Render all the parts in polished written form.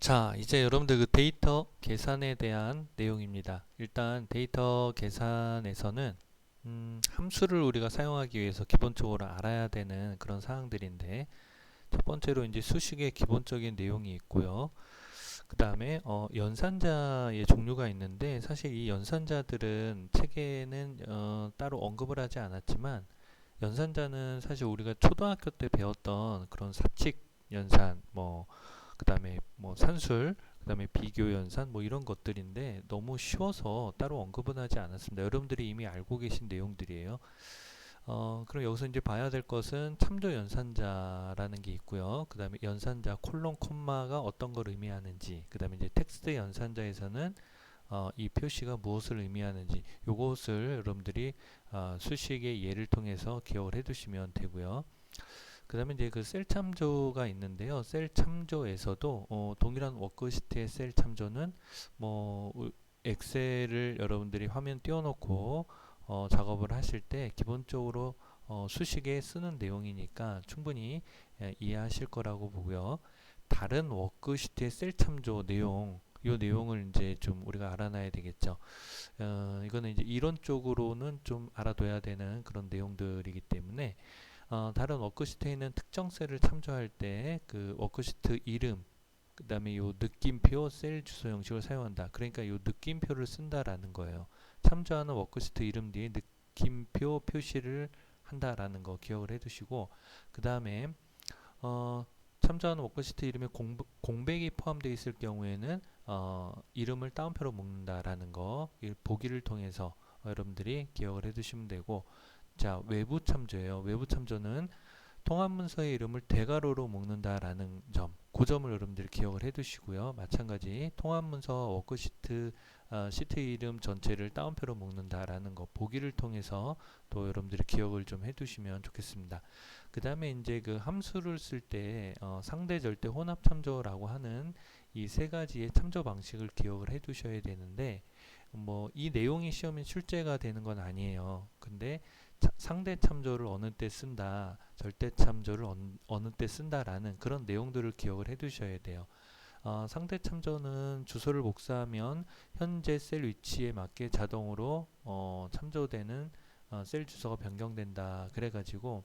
자, 이제 여러분들 그 데이터 계산에 대한 내용입니다. 일단 데이터 계산에서는 함수를 우리가 사용하기 위해서 기본적으로 알아야 되는 그런 사항들인데, 첫 번째로 이제 수식의 기본적인 내용이 있고요. 그 다음에 연산자의 종류가 있는데, 사실 이 연산자들은 책에는 따로 언급을 하지 않았지만, 연산자는 사실 우리가 초등학교 때 배웠던 그런 사칙 연산, 그 다음에 뭐 산술, 그 다음에 비교 연산 뭐 이런 것들인데 너무 쉬워서 따로 언급은 하지 않았습니다. 여러분들이 이미 알고 계신 내용들이에요. 그럼 여기서 이제 봐야 될 것은 참조 연산자라는 게 있고요. 그 다음에 연산자 콜론 콤마가 어떤 걸 의미하는지, 그 다음에 이제 텍스트 연산자에서는 이 표시가 무엇을 의미하는지, 요것을 여러분들이 수식의 예를 통해서 기억을 해두시면 되고요. 그 다음에 이제 그 셀 참조가 있는데요. 셀 참조에서도 동일한 워크시트의 셀 참조는 뭐 엑셀을 여러분들이 화면 띄워놓고 작업을 하실 때 기본적으로 수식에 쓰는 내용이니까 충분히 이해하실 거라고 보고요. 다른 워크시트의 셀 참조 내용, 이 내용을 이제 좀 우리가 알아놔야 되겠죠. 이거는 이제 이론적으로는 좀 알아둬야 되는 그런 내용들이기 때문에 다른 워크시트에 있는 특정 셀을 참조할 때 그 워크시트 이름, 그 다음에 요 느낌표 셀 주소 형식을 사용한다. 그러니까 요 느낌표를 쓴다라는 거예요. 참조하는 워크시트 이름 뒤에 느낌표 표시를 한다라는 거 기억을 해두시고, 그 다음에 참조하는 워크시트 이름에 공백이 포함되어 있을 경우에는 이름을 따옴표로 묶는다라는 거 보기를 통해서 여러분들이 기억을 해두시면 되고, 자, 외부 참조예요. 외부 참조는 통합 문서의 이름을 대괄호로 묶는다라는 점, 그 점을 여러분들이 기억을 해두시고요. 마찬가지 통합 문서 워크시트 시트 이름 전체를 따옴표로 묶는다라는 거 보기를 통해서 또 여러분들이 기억을 좀 해두시면 좋겠습니다. 그 다음에 이제 그 함수를 쓸 때 상대 절대 혼합 참조라고 하는 이 세 가지의 참조 방식을 기억을 해두셔야 되는데, 뭐 이 내용이 시험에 출제가 되는 건 아니에요. 근데 상대 참조를 어느 때 쓴다, 절대 참조를 어느 때 쓴다라는 그런 내용들을 기억을 해두셔야 돼요. 상대 참조는 주소를 복사하면 현재 셀 위치에 맞게 자동으로 참조되는 셀 주소가 변경된다. 그래가지고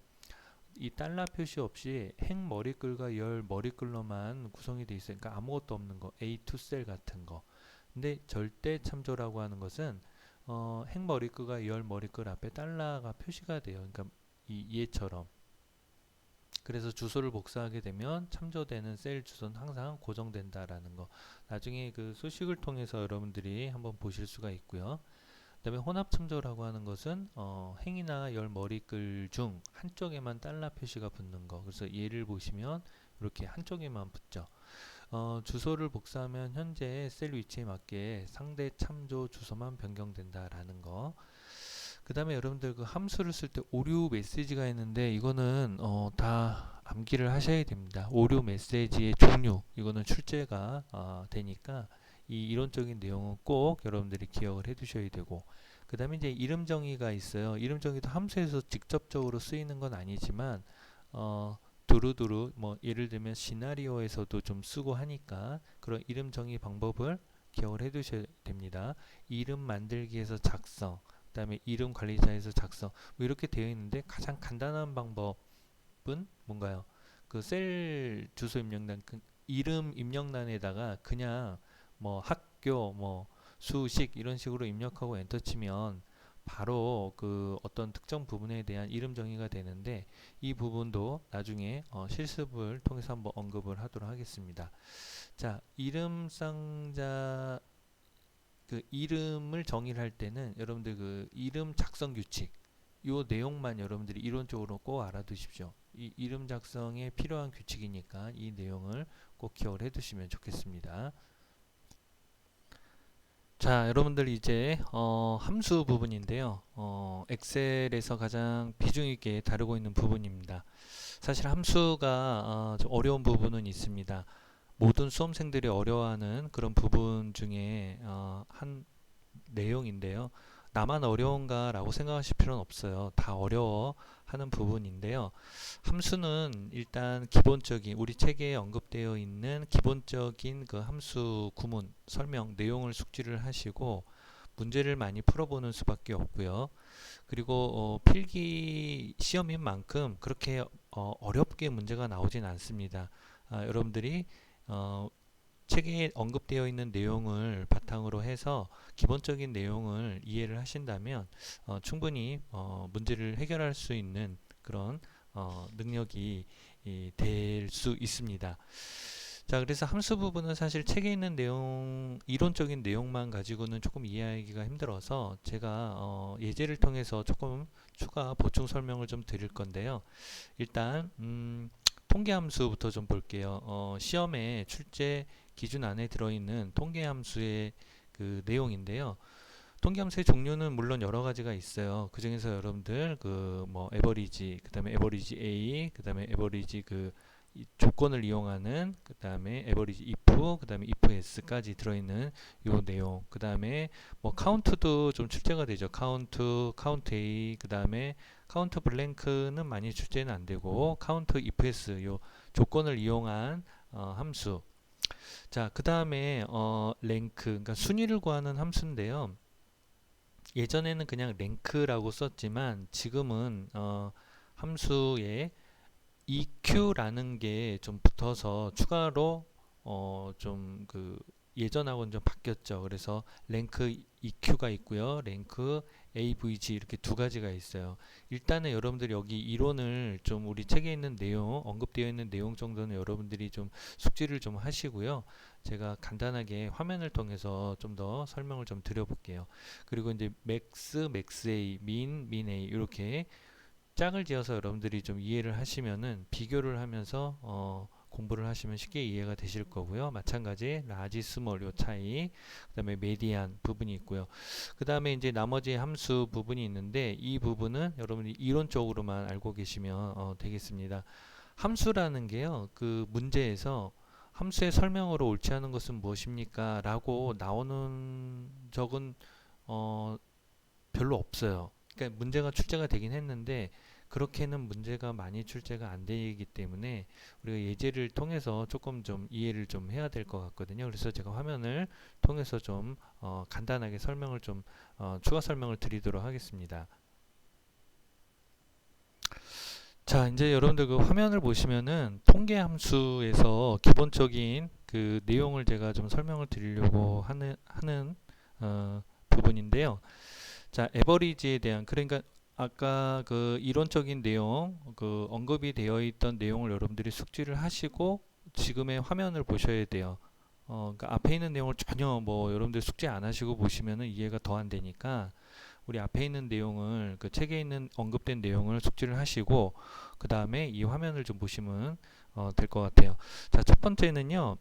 이 달러 표시 없이 행 머리글과 열 머리글로만 구성이 되어 있어요. 그러니까 아무것도 없는 거, A2 셀 같은 거. 근데 절대 참조라고 하는 것은 행 머리글과 열 머리글 앞에 달러가 표시가 돼요. 그러니까 이 얘처럼. 그래서 주소를 복사하게 되면 참조되는 셀 주소는 항상 고정된다라는 거. 나중에 그 수식을 통해서 여러분들이 한번 보실 수가 있고요. 그다음에 혼합 참조라고 하는 것은 행이나 열 머리글 중 한쪽에만 달러 표시가 붙는 거. 그래서 예를 보시면 이렇게 한쪽에만 붙죠. 주소를 복사하면 현재 셀 위치에 맞게 상대 참조 주소만 변경된다라는 거. 그 다음에 여러분들 그 함수를 쓸 때 오류 메시지가 있는데, 이거는 다 암기를 하셔야 됩니다. 오류 메시지의 종류, 이거는 출제가 되니까 이 이론적인 내용은 꼭 여러분들이 기억을 해 두셔야 되고, 그 다음에 이제 이름 정의가 있어요. 이름 정의도 함수에서 직접적으로 쓰이는 건 아니지만 두루두루 뭐 예를 들면 시나리오에서도 좀 쓰고 하니까 그런 이름 정의 방법을 기억을 해 두셔야 됩니다. 이름 만들기에서 작성, 그 다음에 이름 관리자에서 작성, 뭐 이렇게 되어 있는데 가장 간단한 방법은 뭔가요? 그 셀 주소 입력란, 그 이름 입력란에다가 그냥 뭐 학교, 뭐 수식 이런 식으로 입력하고 엔터 치면 바로 그 어떤 특정 부분에 대한 이름 정의가 되는데, 이 부분도 나중에 실습을 통해서 한번 언급을 하도록 하겠습니다. 자, 이름 상자 그 이름을 정의를 할 때는 여러분들 그 이름 작성 규칙, 요 내용만 여러분들이 이론적으로 꼭 알아두십시오. 이 이름 작성에 필요한 규칙이니까 이 내용을 꼭 기억을 해두시면 좋겠습니다. 자, 여러분들 이제 함수 부분인데요. 엑셀에서 가장 비중 있게 다루고 있는 부분입니다. 사실 함수가 좀 어려운 부분은 있습니다. 모든 수험생들이 어려워하는 그런 부분 중에 한 내용인데요. 나만 어려운가 라고 생각하실 필요는 없어요. 다 어려워 하는 부분인데요. 함수는 일단 기본적인 우리 책에 언급되어 있는 기본적인 그 함수 구문, 설명, 내용을 숙지를 하시고 문제를 많이 풀어보는 수밖에 없고요. 그리고 필기 시험인 만큼 그렇게 어렵게 문제가 나오진 않습니다. 여러분들이 어, 책에 언급되어 있는 내용을 바탕으로 해서 기본적인 내용을 이해를 하신다면 충분히 문제를 해결할 수 있는 그런 능력이 될 수 있습니다. 자, 그래서 함수 부분은 사실 책에 있는 내용, 이론적인 내용만 가지고는 조금 이해하기가 힘들어서 제가 예제를 통해서 조금 추가 보충 설명을 좀 드릴 건데요. 일단 통계함수부터 좀 볼게요. 시험에 출제 기준 안에 들어있는 통계함수의 그 내용인데요. 통계함수의 종류는 물론 여러 가지가 있어요. 그 중에서 여러분들 그 뭐 에버리지, 그다음에 에버리지 A, 그다음에 에버리지 그 조건을 이용하는, 그다음에 에버리지 if, 그다음에 if s까지 들어있는 요 내용. 그다음에 뭐 카운트도 좀 출제가 되죠. 카운트 A, 그다음에 카운트 블랭크는 많이 출제는 안 되고 카운트 if s 요 조건을 이용한 함수. 자, 그다음에 랭크, 그러니까 순위를 구하는 함수인데요. 예전에는 그냥 랭크라고 썼지만 지금은 함수에 EQ라는 게 좀 붙어서 추가로 좀 그 예전하고는 좀 바뀌었죠. 그래서 랭크 EQ가 있고요. 랭크 AVG 이렇게 두 가지가 있어요. 일단은 여러분들이 여기 이론을 좀 우리 책에 있는 내용, 언급되어 있는 내용 정도는 여러분들이 좀 숙지를 좀 하시고요. 제가 간단하게 화면을 통해서 좀 더 설명을 좀 드려볼게요. 그리고 이제 맥스 A, min A 이렇게 짝을 지어서 여러분들이 좀 이해를 하시면은 비교를 하면서 공부를 하시면 쉽게 이해가 되실 거고요. 마찬가지 라지 스몰 요 차이, 그다음에 메디안 부분이 있고요. 그다음에 이제 나머지 함수 부분이 있는데 이 부분은 여러분이 이론적으로만 알고 계시면 되겠습니다. 함수라는 게요. 그 문제에서 함수의 설명으로 옳지 않은 것은 무엇입니까? 라고 나오는 적은 별로 없어요. 그러니까 문제가 출제가 되긴 했는데 그렇게는 문제가 많이 출제가 안 되기 때문에 우리가 예제를 통해서 조금 좀 이해를 좀 해야 될 것 같거든요. 그래서 제가 화면을 통해서 좀 간단하게 설명을 좀 추가 설명을 드리도록 하겠습니다. 자, 이제 여러분들 그 화면을 보시면은 통계 함수에서 기본적인 그 내용을 제가 좀 설명을 드리려고 하는 부분인데요. 자, 에버리지에 대한, 그러니까 아까 그 이론적인 내용, 그 언급이 되어 있던 내용을 여러분들이 숙지를 하시고 지금의 화면을 보셔야 돼요. 그러니까 앞에 있는 내용을 전혀 뭐 여러분들 숙지 안 하시고 보시면은 이해가 더 안 되니까 우리 앞에 있는 내용을 그 책에 있는 언급된 내용을 숙지를 하시고 그 다음에 이 화면을 좀 보시면 될 것 같아요. 자, 첫 번째는요,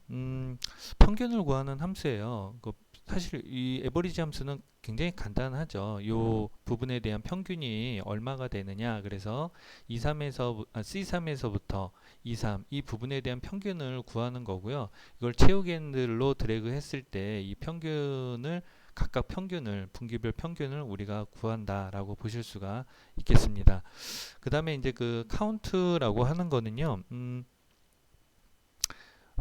평균을 구하는 함수예요. 그 사실 이 에버리지 함수는 굉장히 간단하죠. 요 부분에 대한 평균이 얼마가 되느냐. 그래서 C3에서부터 23, 이 부분에 대한 평균을 구하는 거고요. 이걸 채우겐들로 드래그 했을 때 이 평균을 각각 평균을 분기별 평균을 우리가 구한다라고 보실 수가 있겠습니다. 그 다음에 이제 그 카운트라고 하는 거는요.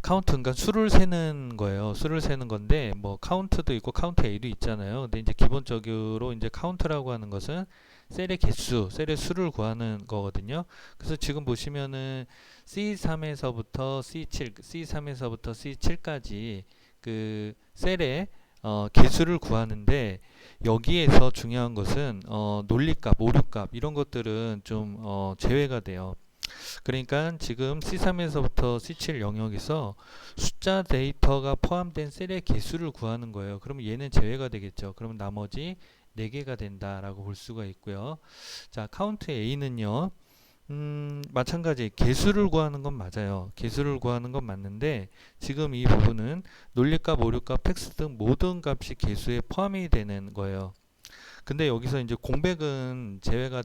카운트, 그러니까 수를 세는 거예요. 수를 세는 건데 뭐 카운트도 있고 카운트 A도 있잖아요. 근데 이제 기본적으로 이제 카운트라고 하는 것은 셀의 개수, 셀의 수를 구하는 거거든요. 그래서 지금 보시면은 C3에서부터 C7, C3에서부터 C7까지 그 셀의 개수를 구하는데 여기에서 중요한 것은 논리값, 오류값 이런 것들은 좀 제외가 돼요. 그러니까 지금 C3에서부터 C7 영역에서 숫자 데이터가 포함된 셀의 개수를 구하는 거예요. 그러면 얘는 제외가 되겠죠. 그러면 나머지 4개가 된다라고 볼 수가 있고요. 자, 카운트 A는요. 마찬가지 개수를 구하는 건 맞아요. 개수를 구하는 건 맞는데 지금 이 부분은 논리값, 오류값, 텍스트 등 모든 값이 개수에 포함이 되는 거예요. 근데 여기서 이제 공백은 제외가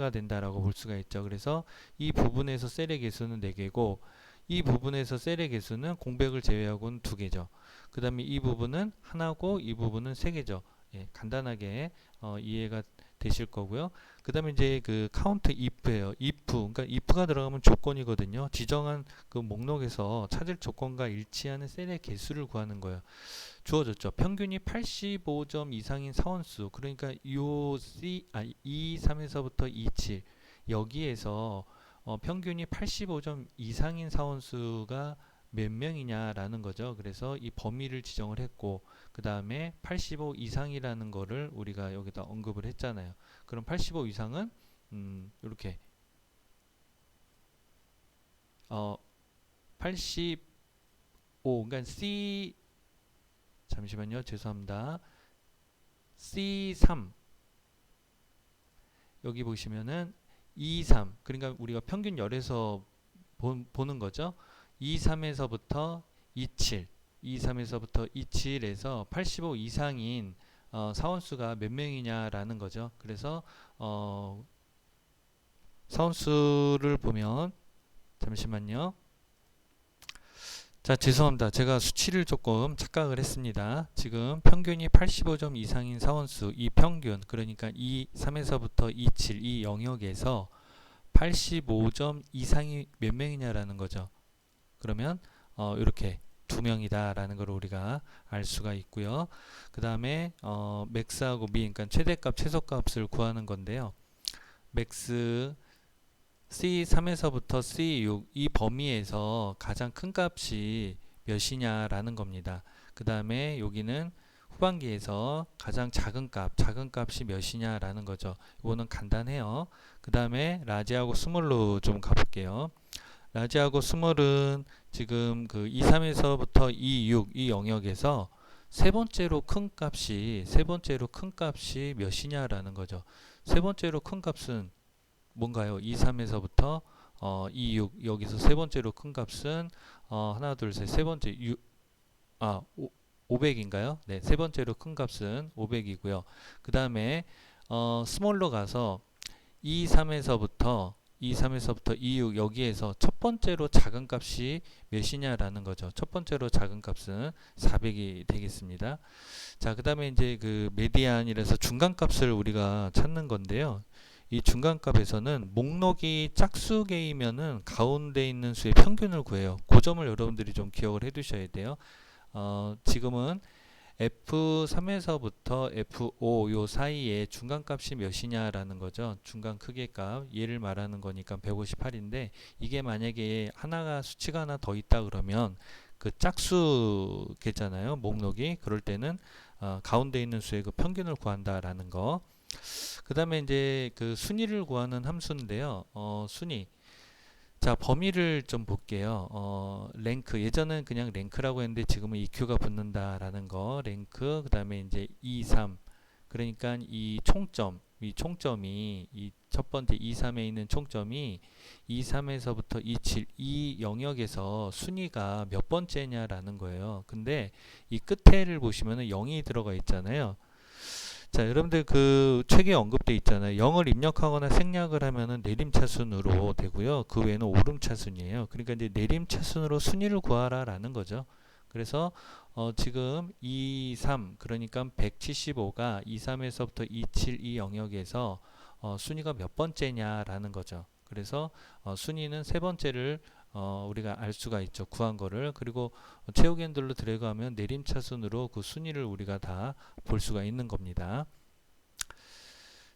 된다라고 볼 수가 있죠. 그래서 이 부분에서 셀의 개수는 4개고 이 부분에서 셀의 개수는 공백을 제외하고는 2개죠. 그 다음에 이 부분은 하나고 이 부분은 3개죠. 예, 간단하게 이해가 되실 거고요. 그 다음에 이제 그 카운트 if예요. if, 그러니까 if가 들어가면 조건이거든요. 지정한 그 목록에서 찾을 조건과 일치하는 셀의 개수를 구하는 거예요. 주어졌죠. 평균이 85점 이상인 사원수. 그러니까 요 E 3에서부터 E 7 여기에서 평균이 85점 이상인 사원수가 몇 명이냐라는 거죠. 그래서 이 범위를 지정을 했고 그 다음에 85 이상이라는 거를 우리가 여기다 언급을 했잖아요. 그럼 85 이상은 이렇게 85 그러니까 C 잠시만요. 죄송합니다. C3 여기 보시면은 2, 3 그러니까 우리가 평균 열에서 보는 거죠. 2, 3에서부터 27 2, 3에서부터 27에서 85 이상인 사원수가 몇 명이냐라는 거죠. 그래서 사원수를 보면 잠시만요. 자, 죄송합니다. 제가 수치를 조금 착각을 했습니다. 지금 평균이 85점 이상인 사원수, 이 평균, 그러니까 이 3에서부터 27, 이 영역에서 85점 이상이 몇 명이냐라는 거죠. 그러면 이렇게 2명이다 라는 걸 우리가 알 수가 있고요. 그 다음에 맥스하고 민, 그러니까 최대값, 최소값을 구하는 건데요. 맥스 C3에서부터 C6 이 범위에서 가장 큰 값이 몇이냐라는 겁니다. 그 다음에 여기는 후반기에서 가장 작은 값이 몇이냐라는 거죠. 이거는 간단해요. 그 다음에 라지하고 스몰로 좀 가볼게요. 라지하고 스몰은 지금 그 23에서부터 26 이 영역에서 세 번째로 큰 값이 몇이냐라는 거죠. 세 번째로 큰 값은 뭔가요? 23에서부터 26 여기서 세 번째로 큰 값은 하나 둘 셋 세 번째 500인가요? 네, 세 번째로 큰 값은 500이고요. 그 다음에 스몰로 가서 23에서부터 26 여기에서 첫 번째로 작은 값이 몇이냐라는 거죠. 첫 번째로 작은 값은 400이 되겠습니다. 자, 그 다음에 이제 그 메디안이라서 중간값을 우리가 찾는 건데요. 이 중간값에서는 목록이 짝수개이면은 가운데 있는 수의 평균을 구해요. 그 점을 여러분들이 좀 기억을 해 두셔야 돼요. 지금은 F3에서부터 F5 요 사이에 중간값이 몇이냐라는 거죠. 중간 크기값 얘를 말하는 거니까 158인데 이게 만약에 하나가 수치가 하나 더 있다 그러면 그 짝수겠잖아요. 목록이 그럴 때는 가운데 있는 수의 그 평균을 구한다라는 거. 그 다음에 이제 그 순위를 구하는 함수인데요. 순위. 자, 범위를 좀 볼게요. 랭크. 예전엔 그냥 랭크라고 했는데 지금은 EQ가 붙는다라는 거. 랭크. 그 다음에 이제 2, 3. 그러니까 이 총점이 이 첫 번째 2, 3에 있는 총점이 2, 3에서부터 2, 7, 이 영역에서 순위가 몇 번째냐라는 거예요. 근데 이 끝에를 보시면은 0이 들어가 있잖아요. 자, 여러분들 그 책에 언급돼 있잖아요. 0을 입력하거나 생략을 하면은 내림차순으로 되고요. 그 외에는 오름차순이에요. 그러니까 이제 내림차순으로 순위를 구하라라는 거죠. 그래서 지금 2, 3 그러니까 175가 2, 3에서부터 2, 7, 이 영역에서 순위가 몇 번째냐라는 거죠. 그래서 순위는 세 번째를 우리가 알 수가 있죠. 구한 거를. 그리고 최후 핸들로 드래그하면 내림차순으로 그 순위를 우리가 다 볼 수가 있는 겁니다.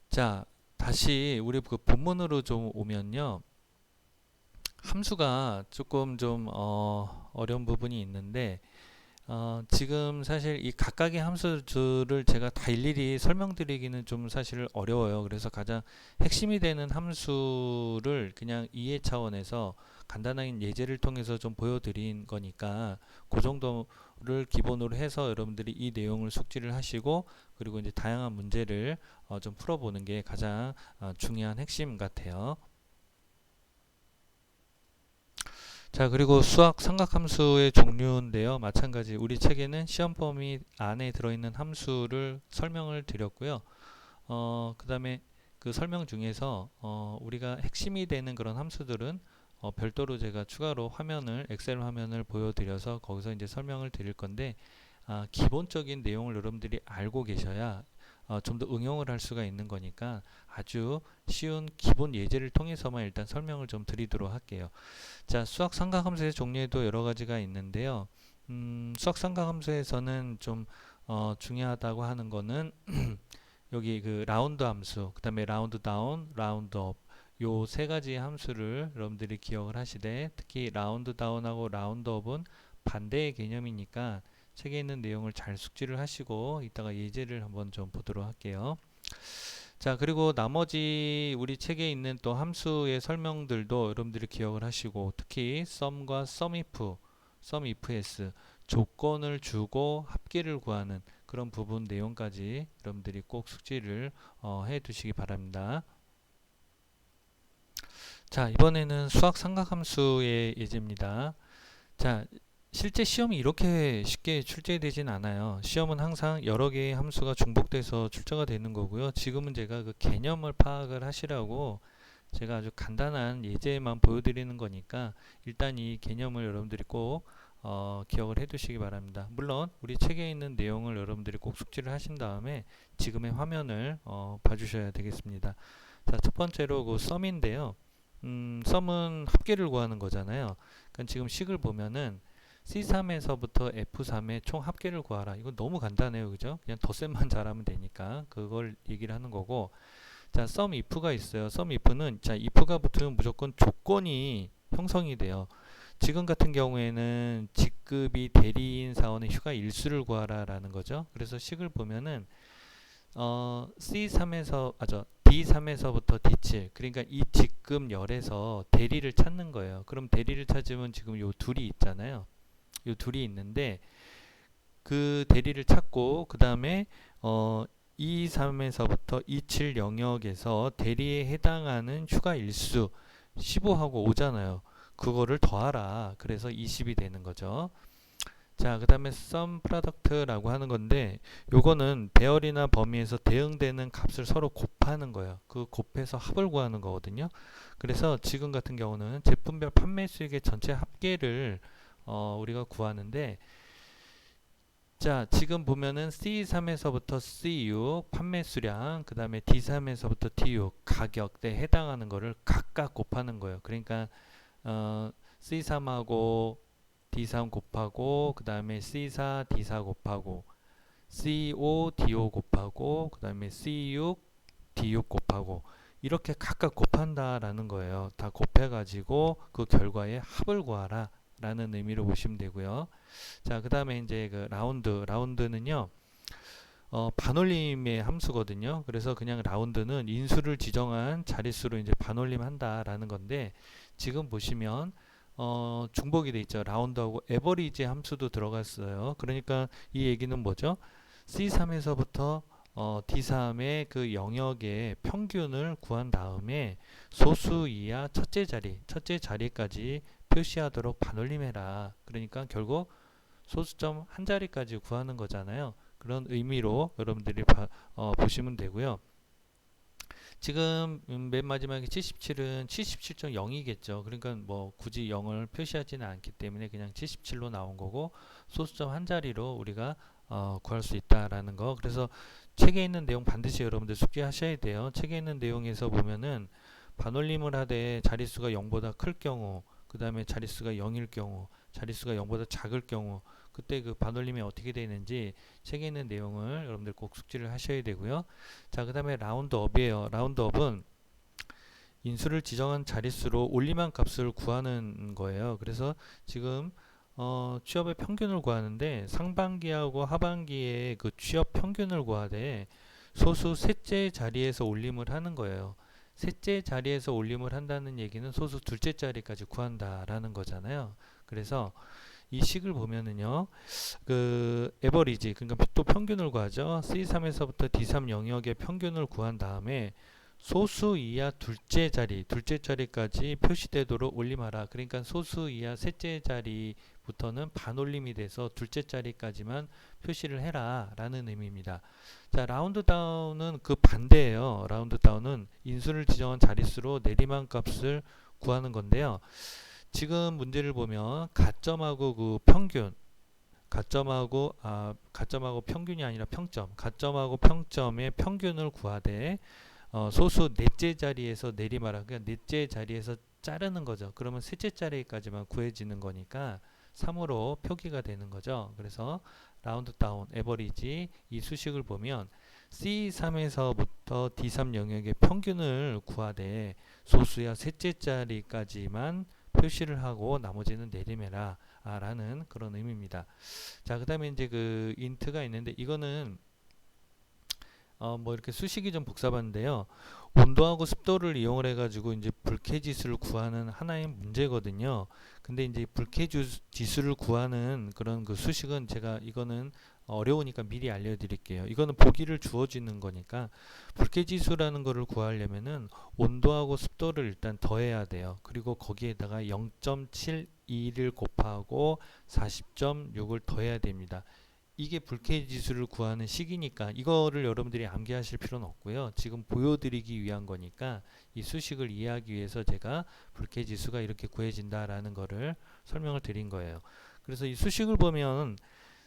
자, 다시 우리 그 본문으로 좀 오면요. 함수가 조금 좀 어려운 부분이 있는데 지금 사실 이 각각의 함수들을 제가 다 일일이 설명드리기는 좀 사실 어려워요. 그래서 가장 핵심이 되는 함수를 그냥 이해 차원에서 간단한 예제를 통해서 좀 보여드린 거니까 그 정도를 기본으로 해서 여러분들이 이 내용을 숙지를 하시고 그리고 이제 다양한 문제를 좀 풀어보는 게 가장 중요한 핵심 같아요. 자, 그리고 수학 삼각함수의 종류인데요. 마찬가지 우리 책에는 시험 범위 안에 들어있는 함수를 설명을 드렸고요. 그 다음에 그 설명 중에서 우리가 핵심이 되는 그런 함수들은 별도로 제가 추가로 엑셀 화면을 보여드려서 거기서 이제 설명을 드릴 건데 기본적인 내용을 여러분들이 알고 계셔야 좀 더 응용을 할 수가 있는 거니까 아주 쉬운 기본 예제를 통해서만 일단 설명을 좀 드리도록 할게요. 자, 수학 삼각함수의 종류에도 여러 가지가 있는데요. 수학 삼각함수에서는 좀 중요하다고 하는 거는 여기 그 라운드 함수, 그 다음에 라운드 다운, 라운드 업, 요 세 가지 함수를 여러분들이 기억을 하시되, 특히 라운드 다운하고 라운드 업은 반대의 개념이니까 책에 있는 내용을 잘 숙지를 하시고 이따가 예제를 한번 좀 보도록 할게요. 자, 그리고 나머지 우리 책에 있는 또 함수의 설명들도 여러분들이 기억을 하시고, 특히 sum과 sumif, sumifs, 조건을 주고 합계를 구하는 그런 부분 내용까지 여러분들이 꼭 숙지를 해 두시기 바랍니다. 자, 이번에는 수학 삼각함수의 예제입니다. 자, 실제 시험이 이렇게 쉽게 출제되진 않아요. 시험은 항상 여러 개의 함수가 중복돼서 출제가 되는 거고요. 지금은 제가 그 개념을 파악을 하시라고 제가 아주 간단한 예제만 보여드리는 거니까 일단 이 개념을 여러분들이 꼭 기억을 해 두시기 바랍니다. 물론 우리 책에 있는 내용을 여러분들이 꼭 숙지를 하신 다음에 지금의 화면을 봐주셔야 되겠습니다. 자, 첫 번째로 그 썸인데요. 썸은 합계를 구하는 거잖아요. 그러니까 지금 식을 보면은 C3에서부터 F3의 총 합계를 구하라. 이거 너무 간단해요. 그죠? 그냥 덧셈만 잘하면 되니까 그걸 얘기를 하는 거고, 자, sum if가 있어요. sum if는, 자, if가 붙으면 무조건 조건이 형성이 돼요. 지금 같은 경우에는 직급이 대리인 사원의 휴가 일수를 구하라 라는 거죠. 그래서 식을 보면은 C3에서 D3에서부터 D7, 그러니까 이 직급 열에서 대리를 찾는 거예요. 그럼 대리를 찾으면 지금 요 둘이 있잖아요. 요 둘이 있는데 그 대리를 찾고, 그 다음에 E3에서부터 E7 영역에서 대리에 해당하는 휴가 일수 15하고 5잖아요. 그거를 더하라. 그래서 20이 되는 거죠. 자, 그 다음에 sum product라고 하는 건데, 요거는 배열이나 범위에서 대응되는 값을 서로 곱하는 거예요. 그 곱해서 합을 구하는 거거든요. 그래서 지금 같은 경우는 제품별 판매 수익의 전체 합계를 우리가 구하는데, 자, 지금 보면은 C3에서부터 C6 판매 수량, 그 다음에 D3에서부터 D6 가격대에 해당하는 거를 각각 곱하는 거예요. 그러니까 C3하고 D3 곱하고, 그 다음에 C4 D4 곱하고, C5 D5 곱하고, 그 다음에 C6 D6 곱하고, 이렇게 각각 곱한다라는 거예요. 다 곱해가지고 그 결과의 합을 구하라 라는 의미로 보시면 되고요. 자, 그 다음에 이제 그 라운드는요, 반올림의 함수거든요. 그래서 그냥 라운드는 인수를 지정한 자릿수로 이제 반올림 한다라는 건데, 지금 보시면 중복이 돼 있죠. 라운드하고 에버리지 함수도 들어갔어요. 그러니까 이 얘기는 뭐죠? C3에서부터 D3의 그 영역의 평균을 구한 다음에 소수 이하 첫째 자리까지 표시하도록 반올림해라. 그러니까 결국 소수점 한 자리까지 구하는 거잖아요. 그런 의미로 여러분들이 보시면 되고요. 지금 맨 마지막에 77은 77.0이겠죠. 그러니까 뭐 굳이 0을 표시하지는 않기 때문에 그냥 77로 나온 거고, 소수점 한 자리로 우리가 구할 수 있다라는 거. 그래서 책에 있는 내용 반드시 여러분들 숙지하셔야 돼요. 책에 있는 내용에서 보면은 반올림을 하되 자릿수가 0보다 클 경우, 그 다음에 자릿수가 0일 경우, 자릿수가 0보다 작을 경우, 그때 그 반올림이 어떻게 되는지 책에 있는 내용을 여러분들 꼭 숙지를 하셔야 되고요. 자, 그 다음에 라운드업이에요. 라운드업은 인수를 지정한 자릿수로 올림한 값을 구하는 거예요. 그래서 지금 취업의 평균을 구하는데, 상반기하고 하반기에 그 취업 평균을 구하되 소수 셋째 자리에서 올림을 하는 거예요. 셋째 자리에서 올림을 한다는 얘기는 소수 둘째 자리까지 구한다라는 거잖아요. 그래서 이 식을 보면은요, 그 에버리지, 그러니까 또 평균을 구하죠. C3에서부터 D3 영역의 평균을 구한 다음에 소수 이하 둘째 자리까지 표시되도록 올림하라. 그러니까 소수 이하 셋째 자리부터는 반올림이 돼서 둘째 자리까지만 표시를 해라 라는 의미입니다. 자, 라운드 다운은 그 반대예요. 라운드 다운은 인수를 지정한 자릿수로 내림한 값을 구하는 건데요. 지금 문제를 보면 가점하고 그 평균, 가점하고 평균이 아니라 평점, 가점하고 평점의 평균을 구하되 소수 넷째 자리에서 내리마라. 그러니까 넷째 자리에서 자르는 거죠. 그러면 셋째 자리까지만 구해지는 거니까 3으로 표기가 되는 거죠. 그래서 라운드 다운, 에버리지 이 수식을 보면 C3에서부터 D3 영역의 평균을 구하되 소수야 셋째 자리까지만 표시를 하고 나머지는 내리매라 라는 그런 의미입니다. 자, 그 다음에 이제 그 인트가 있는데 이거는 뭐 이렇게 수식이 좀 복잡한데요. 온도하고 습도를 이용을 해가지고 이제 불쾌 지수를 구하는 하나의 문제거든요. 근데 이제 불쾌 지수를 구하는 그런 그 수식은 제가 이거는 어려우니까 미리 알려드릴게요. 이거는 보기를 주어지는 거니까 불쾌 지수라는 거를 구하려면은 온도하고 습도를 일단 더해야 돼요. 그리고 거기에다가 0.72를 곱하고 40.6을 더해야 됩니다. 이게 불쾌 지수를 구하는 식이니까 이거를 여러분들이 암기하실 필요는 없고요. 지금 보여드리기 위한 거니까 이 수식을 이해하기 위해서 제가 불쾌 지수가 이렇게 구해진다라는 거를 설명을 드린 거예요. 그래서 이 수식을 보면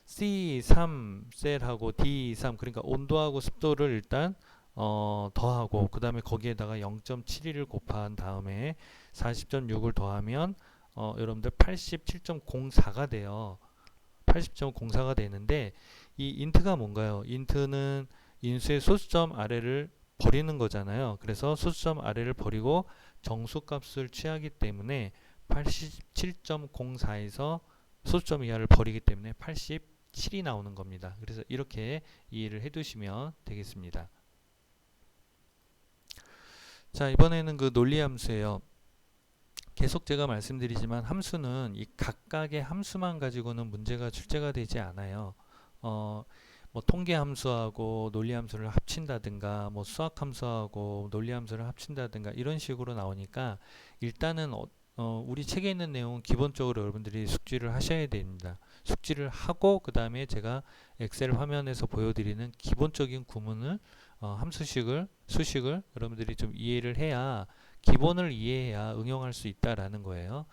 C3 셀하고 D3 그러니까 온도하고 습도를 일단 더하고 그 다음에 거기에다가 0.72를 곱한 다음에 40.6을 더하면 여러분들 87.04가 돼요. 80.04가 되는데 이 인트가 뭔가요? 인트는 인수의 소수점 아래를 버리는 거잖아요. 그래서 소수점 아래를 버리고 정수값을 취하기 때문에 87.04에서 소수점 이하를 버리기 때문에 87이 나오는 겁니다. 그래서 이렇게 이해를 해두시면 되겠습니다. 자, 이번에는 그 논리 함수예요. 계속 제가 말씀드리지만 함수는 이 각각의 함수만 가지고는 문제가 출제가 되지 않아요. 뭐 통계 함수하고 논리 함수를 합친다든가 뭐 수학 함수하고 논리 함수를 합친다든가 이런 식으로 나오니까 일단은 우리 책에 있는 내용은 기본적으로 여러분들이 숙지를 하셔야 됩니다. 숙지를 하고 그 다음에 제가 엑셀 화면에서 보여드리는 기본적인 구문을 수식을 여러분들이 좀 이해를 해야 기본을 이해해야 응용할 수 있다라는 거예요.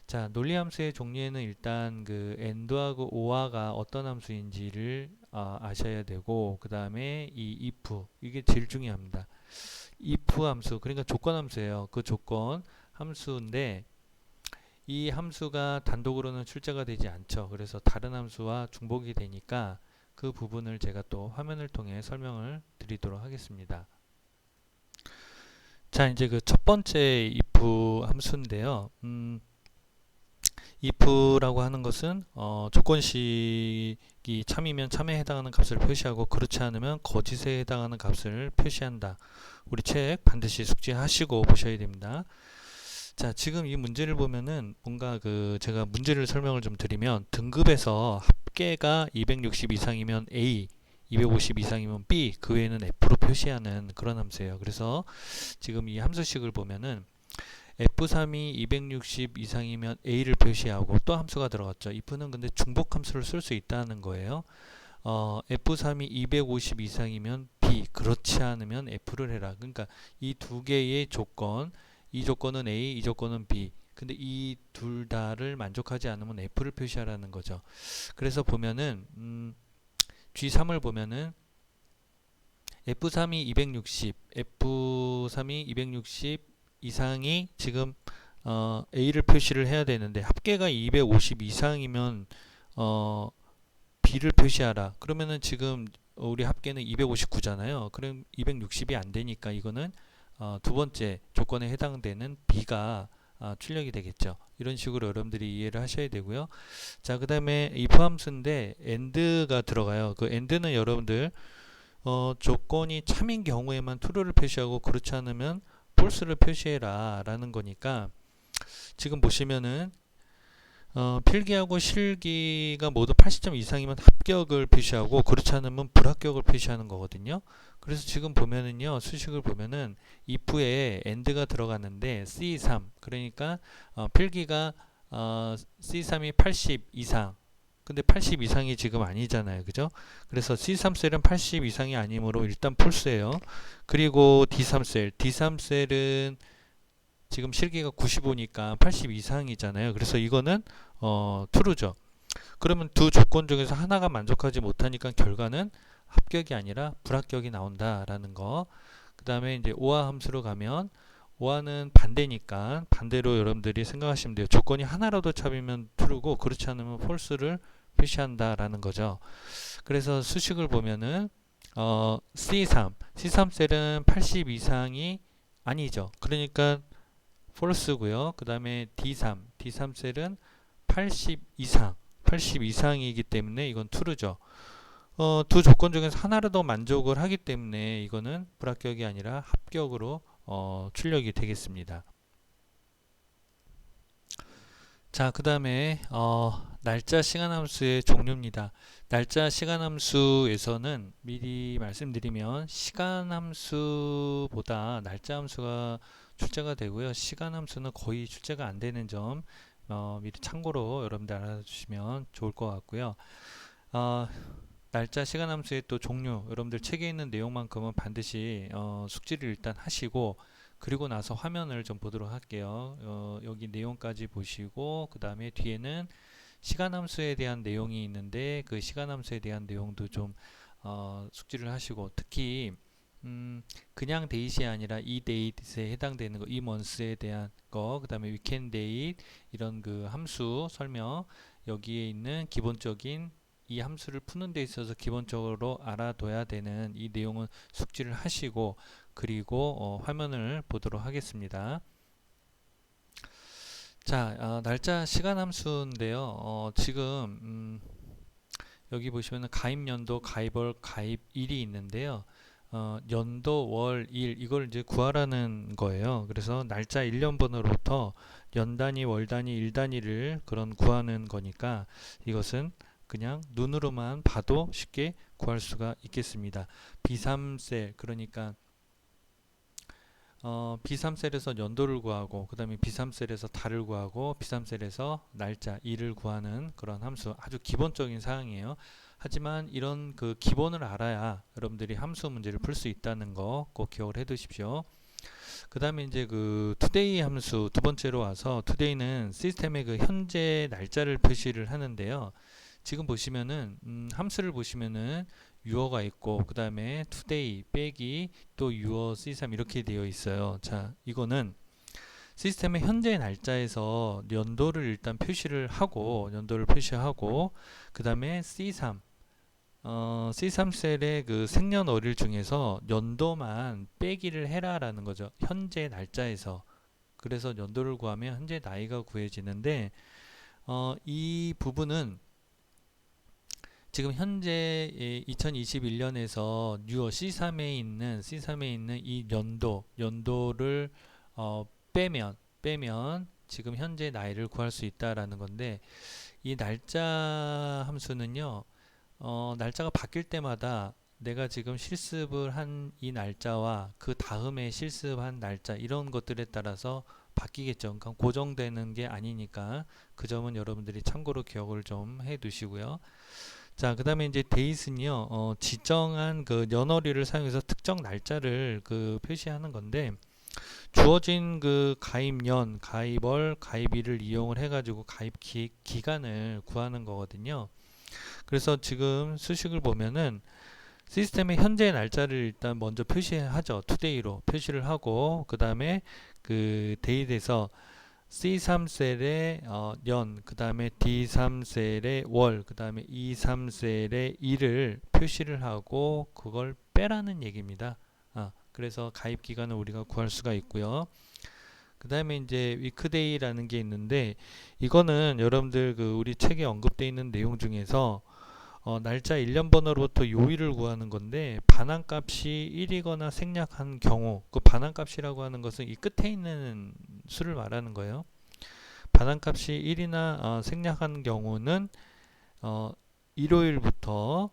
자, 논리함수의 종류에는 일단 그 and하고 or가 어떤 함수인지를 아셔야 되고 그 다음에 이 if 이게 제일 중요합니다. if 함수 그러니까 조건 함수예요. 그 조건 함수인데 이 함수가 단독으로는 출제가 되지 않죠. 그래서 다른 함수와 중복이 되니까 그 부분을 제가 또 화면을 통해 설명을 드리도록 하겠습니다. 자, 이제 그 첫 번째 if 함수인데요. if라고 하는 것은 조건식이 참이면 참에 해당하는 값을 표시하고 그렇지 않으면 거짓에 해당하는 값을 표시한다. 우리 책 반드시 숙지하시고 보셔야 됩니다. 자, 지금 이 문제를 보면은 뭔가 그 제가 문제를 설명을 좀 드리면 등급에서 합계가 260 이상이면 A 250 이상이면 B, 그 외에는 F로 표시하는 그런 함수예요. 그래서 지금 이 함수식을 보면은 F3이 260 이상이면 A를 표시하고 또 함수가 들어갔죠. if는 근데 중복 함수를 쓸 수 있다는 거예요. F3이 250 이상이면 B, 그렇지 않으면 F를 해라. 그러니까 이 두 개의 조건, 이 조건은 A, 이 조건은 B. 근데 이 둘 다를 만족하지 않으면 F를 표시하라는 거죠. 그래서 보면은 G3을 보면은 F3이 260, F3이 260 이상이 지금 A를 표시를 해야 되는데 합계가 250 이상이면 B를 표시하라. 그러면은 지금 우리 합계는 259잖아요. 그럼 260이 안 되니까 이거는 두 번째 조건에 해당되는 B가 출력이 되겠죠. 이런 식으로 여러분들이 이해를 하셔야 되고요. 자, 그 다음에 if 함수인데 and가 들어가요. 그 and는 여러분들 조건이 참인 경우에만 true를 표시하고 그렇지 않으면 false를 표시해라 라는 거니까 지금 보시면은 필기하고 실기가 모두 80점 이상이면 합격을 표시하고 그렇지 않으면 불합격을 표시하는 거거든요. 그래서 지금 보면은요, 수식을 보면은 if에 and가 들어갔는데 C3 그러니까 필기가 C3이 80 이상 근데 80 이상이 지금 아니잖아요. 그죠? 그래서 C3셀은 80 이상이 아니므로 일단 false예요. 그리고 D3셀은 지금 실기가 95니까 80 이상이잖아요. 그래서 이거는 true죠. 그러면 두 조건 중에서 하나가 만족하지 못하니까 결과는 합격이 아니라 불합격이 나온다라는 거. 그 다음에 이제 오화 함수로 가면 오화는 반대니까 반대로 여러분들이 생각하시면 돼요. 조건이 하나라도 잡히면 true고 그렇지 않으면 false를 표시한다라는 거죠. 그래서 수식을 보면은 C3 셀은 80 이상이 아니죠. 그러니까 false고요. 그 다음에 D3 셀은 80 이상이기 때문에 이건 true죠. 두 조건 중에서 하나라도 만족을 하기 때문에 이거는 불합격이 아니라 합격으로 출력이 되겠습니다. 자, 그 다음에 날짜 시간 함수의 종류입니다. 날짜 시간 함수에서는 미리 말씀드리면 시간 함수보다 날짜 함수가 출제가 되고요. 시간 함수는 거의 출제가 안 되는 점 미리 참고로 여러분들 알아주시면 좋을 것 같고요. 날짜 시간 함수의 또 종류, 여러분들 책에 있는 내용만큼은 반드시 숙지를 일단 하시고, 그리고 나서 화면을 좀 보도록 할게요. 여기 내용까지 보시고 그 다음에 뒤에는 시간 함수에 대한 내용이 있는데 그 시간 함수에 대한 내용도 좀 숙지를 하시고, 특히 그냥 데이트이 아니라 이 데이트에 해당되는 거, 이 month에 대한 거, 그 다음에 weekend date 이런 그 함수 설명, 여기에 있는 기본적인 이 함수를 푸는 데 있어서 기본적으로 알아둬야 되는 이 내용은 숙지를 하시고, 그리고 화면을 보도록 하겠습니다. 자, 날짜 시간 함수인데요. 지금 여기 보시면 가입연도, 가입월, 가입일이 있는데요. 연도, 월, 일 이걸 이제 구하라는 거예요. 그래서 날짜 1년번호로부터 연 단위, 월 단위, 일 단위를 그런 구하는 거니까 이것은 그냥 눈으로만 봐도 쉽게 구할 수가 있겠습니다. B3셀, 그러니까 B3셀에서 연도를 구하고, 그 다음에 B3셀에서 달을 구하고, B3셀에서 날짜, 일을 구하는 그런 함수, 아주 기본적인 사항이에요. 하지만 이런 그 기본을 알아야 여러분들이 함수 문제를 풀 수 있다는 거 꼭 기억을 해 두십시오. 그 다음에 이제 그 today 함수 두 번째로 와서, today는 시스템의 그 현재 날짜를 표시를 하는데요. 지금 보시면은 함수를 보시면은 유어가 있고, 그 다음에 today 빼기 또 유어 C3 이렇게 되어 있어요. 자, 이거는 시스템의 현재 날짜에서 연도를 일단 표시를 하고, 그 다음에 C3 C3셀의 그 생년월일 중에서 연도만 빼기를 해라라는 거죠. 현재 날짜에서. 그래서 연도를 구하면 현재 나이가 구해지는데, 이 부분은 지금 현재 2021년에서 뉴어 C3에 있는 이 연도를 빼면 지금 현재 나이를 구할 수 있다라는 건데, 이 날짜 함수는요, 날짜가 바뀔 때마다 내가 지금 실습을 한 이 날짜와 그 다음에 실습한 날짜, 이런 것들에 따라서 바뀌겠죠. 그러니까 고정되는 게 아니니까 그 점은 여러분들이 참고로 기억을 좀 해 두시고요. 자, 그 다음에 이제 데이트는요, 지정한 그 연월일을 사용해서 특정 날짜를 그 표시하는 건데, 주어진 그 가입년, 가입월, 가입일을 이용을 해가지고 가입 기간을 구하는 거거든요. 그래서 지금 수식을 보면은 시스템의 현재 날짜를 일단 먼저 표시하죠. today로 표시를 하고, 그 다음에 그 데이트에서 C3셀의 연, 그 다음에 D3셀의 월, 그 다음에 E3셀의 일을 표시를 하고 그걸 빼라는 얘기입니다. 그래서 가입 기간을 우리가 구할 수가 있고요. 그 다음에 이제 위크데이라는 게 있는데, 이거는 여러분들 그 우리 책에 언급되어 있는 내용 중에서 날짜 1년 번호로부터 요일을 구하는 건데, 반환값이 1이거나 생략한 경우, 그 반환값이라고 하는 것은 이 끝에 있는 수를 말하는 거예요. 반환값이 1이나 생략한 경우는 일요일부터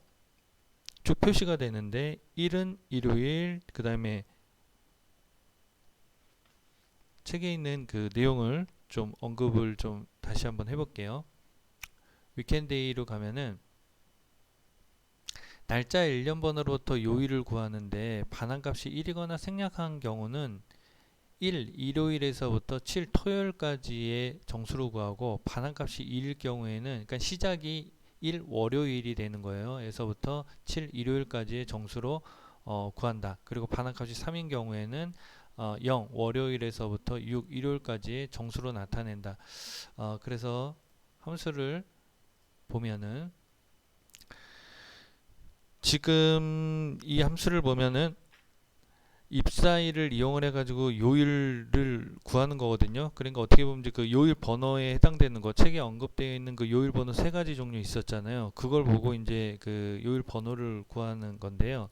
쭉 표시가 되는데, 1은 일요일, 그 다음에 책에 있는 그 내용을 좀 언급을 좀 다시 한번 해볼게요. 위켄데이로 가면은 날짜 1년 번호로부터 요일을 구하는데, 반환값이 1이거나 생략한 경우는 1 일요일에서부터 7 토요일까지의 정수로 구하고, 반환값이 2일 경우에는, 그러니까 시작이 1 월요일이 되는 거예요. 에서부터 7 일요일까지의 정수로 구한다. 그리고 반환값이 3인 경우에는 0 월요일에서부터 6 일요일까지의 정수로 나타낸다. 그래서 함수를 보면은 지금 이 함수를 보면은 입사일을 이용을 해가지고 요일을 구하는 거거든요. 그러니까 어떻게 보면 이제 그 요일 번호에 해당되는 거, 책에 언급되어 있는 그 요일 번호 세 가지 종류 있었잖아요. 그걸 보고 이제 그 요일 번호를 구하는 건데요.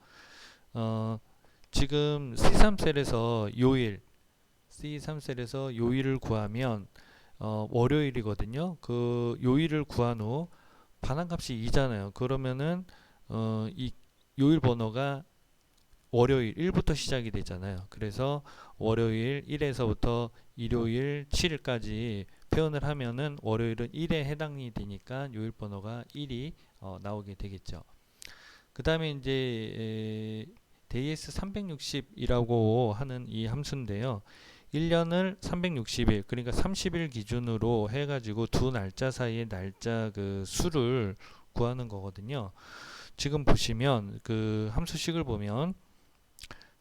지금 C3셀에서 C3셀에서 요일을 구하면 월요일이거든요. 그 요일을 구한 후 반환값이 2잖아요. 그러면은 이 요일 번호가 월요일 1부터 시작이 되잖아요. 그래서 월요일 1에서부터 일요일 7일까지 표현을 하면은 월요일은 1에 해당이 되니까 요일 번호가 1이 나오게 되겠죠. 그 다음에 이제 days360이라고 하는 이 함수인데요. 1년을 360일, 그러니까 30일 기준으로 해가지고 두 날짜 사이의 날짜 그 수를 구하는 거거든요. 지금 보시면 그 함수식을 보면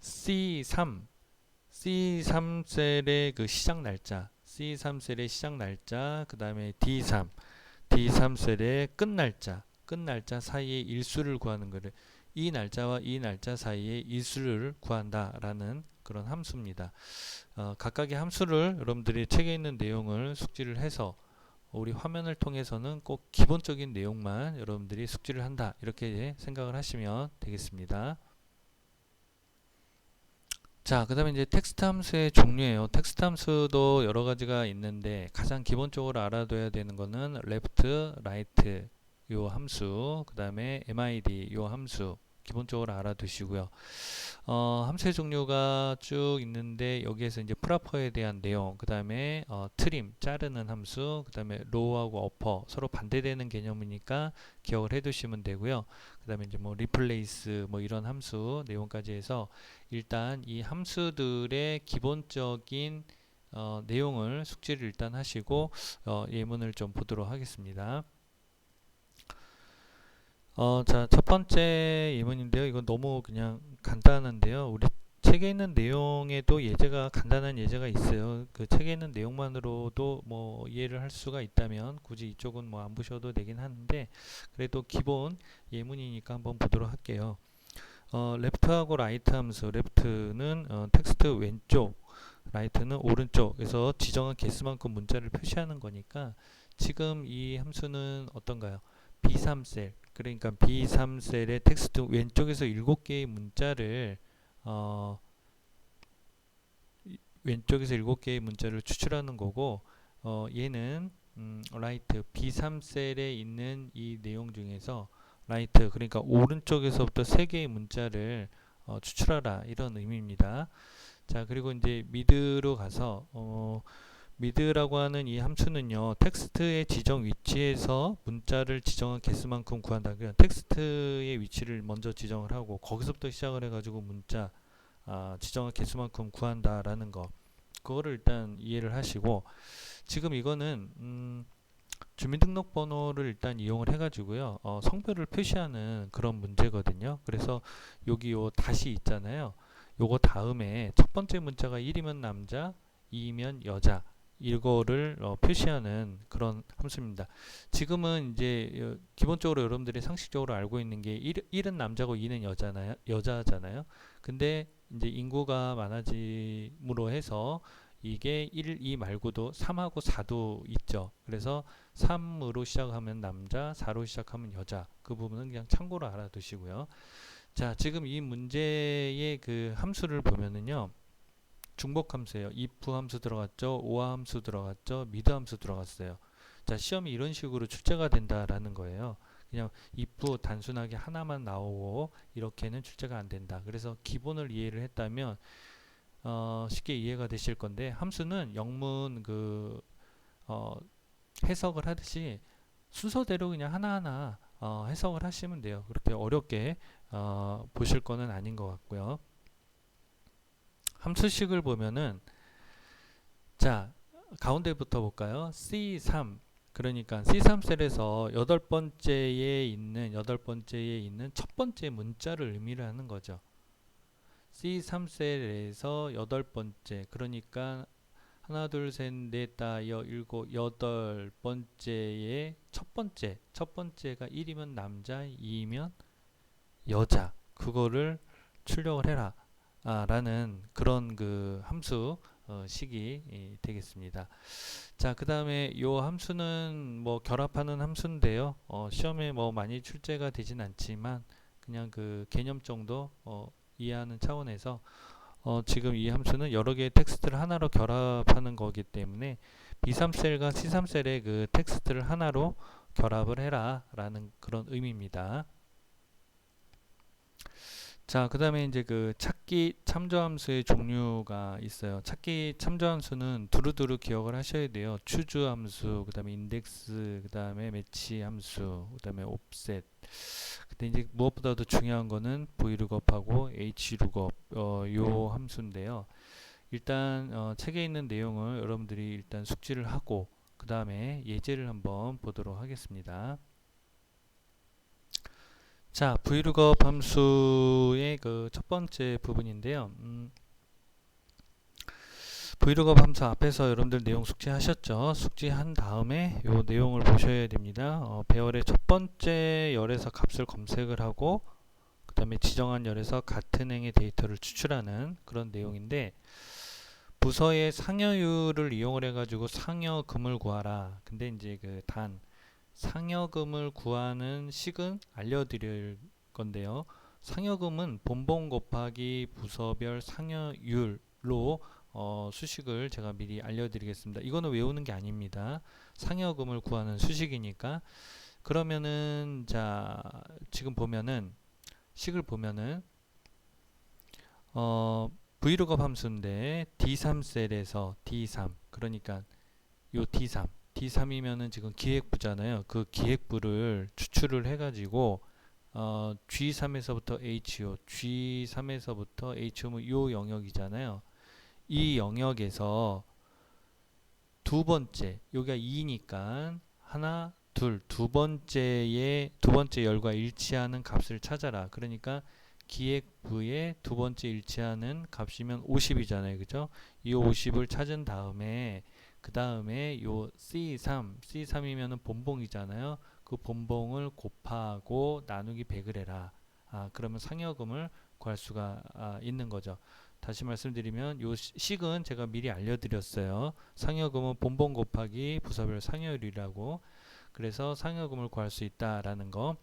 C3셀의 그 시작 날짜, C3셀의 시작 날짜, 그 다음에 D3셀의 끝 날짜 사이의 일수를 구하는 거를 이 날짜와 이 날짜 사이의 일수를 구한다라는 그런 함수입니다. 각각의 함수를 여러분들이 책에 있는 내용을 숙지를 해서 우리 화면을 통해서는 꼭 기본적인 내용만 여러분들이 숙지를 한다 이렇게 생각을 하시면 되겠습니다. 자, 그 다음에 이제 텍스트 함수의 종류예요. 텍스트 함수도 여러 가지가 있는데 가장 기본적으로 알아둬야 되는 거는 left, right 요 함수, 그 다음에 mid 요 함수 기본적으로 알아두시고요. 함수의 종류가 쭉 있는데 여기에서 이제 프라퍼에 대한 내용, 그 다음에 트림 자르는 함수, 그 다음에 로우하고 어퍼 서로 반대되는 개념이니까 기억을 해두시면 되고요. 그 다음에 이제 뭐 리플레이스 뭐 이런 함수 내용까지 해서 일단 이 함수들의 기본적인 내용을 숙지를 일단 하시고 예문을 좀 보도록 하겠습니다. 자, 첫 번째 예문인데요. 이건 너무 그냥 간단한데요. 우리 책에 있는 내용에도 예제가 간단한 예제가 있어요. 그 책에 있는 내용만으로도 뭐 이해를 할 수가 있다면 굳이 이쪽은 뭐 안 보셔도 되긴 하는데 그래도 기본 예문이니까 한번 보도록 할게요. left하고 right 함수, left는 텍스트 왼쪽, right는 오른쪽에서 지정한 개수만큼 문자를 표시하는 거니까 지금 이 함수는 어떤가요? B3셀, 그러니까 B3셀의 텍스트 왼쪽에서 7개의 문자를 왼쪽에서 7개의 문자를 추출하는 거고 얘는 right B3셀에 있는 이 내용 중에서 right 그러니까 오른쪽에서부터 3개의 문자를 추출하라 이런 의미입니다. 자, 그리고 이제 mid로 가서 mid라고 하는 이 함수는요, 텍스트의 지정 위치에서 문자를 지정한 개수만큼 구한다. 그냥 텍스트의 위치를 먼저 지정을 하고 거기서부터 시작을 해가지고 문자 지정한 개수만큼 구한다라는 거, 그거를 일단 이해를 하시고 지금 이거는 주민등록번호를 일단 이용을 해가지고요, 성별을 표시하는 그런 문제거든요. 그래서 여기 요 다시 있잖아요. 요거 다음에 첫 번째 문자가 1이면 남자, 2이면 여자 이거를 표시하는 그런 함수입니다. 지금은 이제 기본적으로 여러분들이 상식적으로 알고 있는 게 1은 남자고 2는 여자잖아요. 근데 이제 인구가 많아짐으로 해서 이게 1, 2 말고도 3하고 4도 있죠. 그래서 3으로 시작하면 남자, 4로 시작하면 여자. 그 부분은 그냥 참고로 알아두시고요. 자, 지금 이 문제의 그 함수를 보면은요, 중복 함수예요. if 함수 들어갔죠, or 함수 들어갔죠, mid 함수 들어갔어요. 자, 시험이 이런 식으로 출제가 된다라는 거예요. 그냥 if 단순하게 하나만 나오고 이렇게는 출제가 안 된다. 그래서 기본을 이해를 했다면 쉽게 이해가 되실 건데, 함수는 영문 해석을 하듯이 순서대로 그냥 하나하나 해석을 하시면 돼요. 그렇게 어렵게 보실 거는 아닌 것 같고요. 함수식을 보면은 자, 가운데부터 볼까요? C3 그러니까 C3셀에서 여덟 번째에 있는 첫 번째 문자를 의미를 하는 거죠. C3셀에서 여덟 번째, 그러니까 하나, 둘, 셋, 넷, 다, 일곱, 여덟 번째의 첫 번째가 1이면 남자, 2이면 여자. 그거를 출력을 해라. 라는 그런 그 함수 식이 되겠습니다. 자, 그 다음에 요 함수는 뭐 결합하는 함수인데요. 시험에 뭐 많이 출제가 되진 않지만 그냥 그 개념 정도 이해하는 차원에서 지금 이 함수는 여러 개의 텍스트를 하나로 결합하는 거기 때문에 B3셀과 C3셀의 그 텍스트를 하나로 결합을 해라 라는 그런 의미입니다. 자, 그 다음에 이제 그 찾기 참조함수의 종류가 있어요. 찾기 참조함수는 두루두루 기억을 하셔야 돼요. 추주함수, 그 다음에 인덱스, 그 다음에 매치 함수, 그 다음에 옵셋. 근데 이제 무엇보다도 중요한 거는 vlookup하고 hlookup 요 함수인데요. 일단 책에 있는 내용을 여러분들이 일단 숙지를 하고 그 다음에 예제를 한번 보도록 하겠습니다. 자, vlookup 함수의 그 첫 번째 부분인데요. vlookup 함수 앞에서 여러분들 내용 숙지하셨죠? 숙지한 다음에 요 내용을 보셔야 됩니다. 배열의 첫 번째 열에서 값을 검색을 하고 그 다음에 지정한 열에서 같은 행의 데이터를 추출하는 그런 내용인데, 부서의 상여율을 이용을 해가지고 상여금을 구하라. 근데 이제 그 상여금을 구하는 식은 알려드릴 건데요. 상여금은 본봉 곱하기 부서별 상여율로 수식을 제가 미리 알려드리겠습니다. 이거는 외우는 게 아닙니다. 상여금을 구하는 수식이니까. 그러면은 자, 지금 보면은 식을 보면은 vlookup 함수인데 D3셀에서 D3, 그러니까 요 D3이면은 지금 기획부잖아요. 그 기획부를 추출을 해가지고 G3에서부터 HO, G3에서부터 HO면 요 영역이잖아요. 이 영역에서 두 번째, 여기가 2니까 하나, 두 번째 열과 일치하는 값을 찾아라. 그러니까 기획부의 두 번째 일치하는 값이면 50이잖아요. 그죠? 이 50을 찾은 다음에 그 다음에 요 C3이면은 본봉이잖아요. 그 본봉을 곱하고 나누기 100을 해라. 그러면 상여금을 구할 수가 있는 거죠. 다시 말씀드리면 요 식은 제가 미리 알려드렸어요. 상여금은 본봉 곱하기 부서별 상여율이라고. 그래서 상여금을 구할 수 있다라는 거.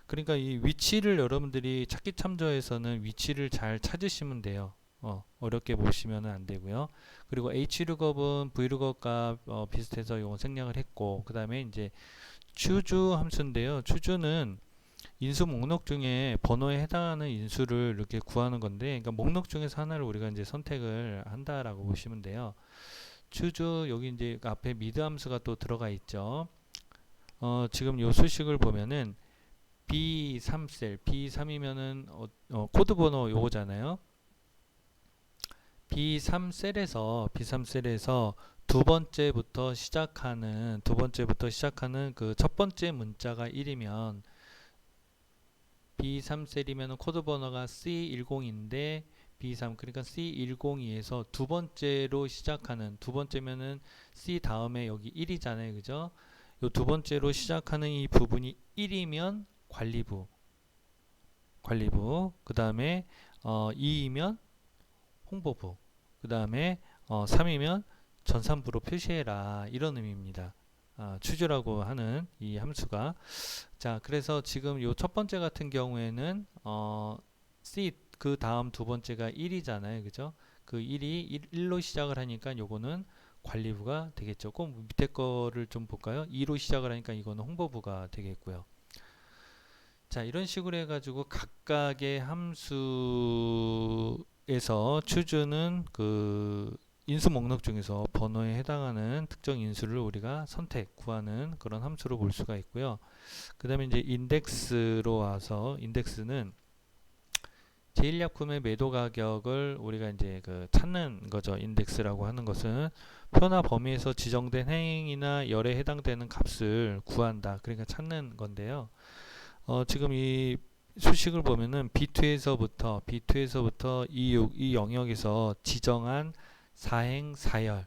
그러니까 이 위치를 여러분들이 찾기 참조에서는 위치를 잘 찾으시면 돼요. 어렵게 보시면 안 되고요. 그리고 hlookup은 vlookup과 비슷해서 이건 생략을 했고, 그 다음에 이제 추주 함수인데요. 추주는 인수 목록 중에 번호에 해당하는 인수를 이렇게 구하는 건데, 그러니까 목록 중에서 하나를 우리가 이제 선택을 한다라고 보시면 돼요. 추주 여기 이제 앞에 미드 함수가 또 들어가 있죠. 지금 요 수식을 보면은 B3셀, B3이면은 코드 번호 요거잖아요. B3셀에서 두 번째부터 시작하는 그 첫 번째 문자가 1이면 B3셀이면 코드 번호가 C10인데 B3, 그러니까 C102에서 두 번째로 시작하는, 두 번째면은 C 다음에 여기 1이잖아요. 그죠? 요 두 번째로 시작하는 이 부분이 1이면 관리부, 그 다음에 2이면 홍보부, 그 다음에 3이면 전산부로 표시해라, 이런 의미입니다. 추주라고 하는 이 함수가. 자, 그래서 지금 요 첫 번째 같은 경우에는 C 그 다음 두 번째가 1이잖아요. 그죠? 그 1로 시작을 하니까 요거는 관리부가 되겠죠. 꼭 밑에 거를 좀 볼까요? 2로 시작을 하니까 이거는 홍보부가 되겠고요. 자, 이런 식으로 해가지고 각각의 함수에서 추주는 그 인수 목록 중에서 번호에 해당하는 특정 인수를 우리가 구하는 그런 함수로 볼 수가 있고요. 그 다음에 이제 인덱스로 와서, 인덱스는 제1약품의 매도 가격을 우리가 이제 그 찾는 거죠. 인덱스라고 하는 것은 표나 범위에서 지정된 행이나 열에 해당되는 값을 구한다. 그러니까 찾는 건데요. 지금 이 수식을 보면은 B2에서부터 E6 이 영역에서 지정한 사행사열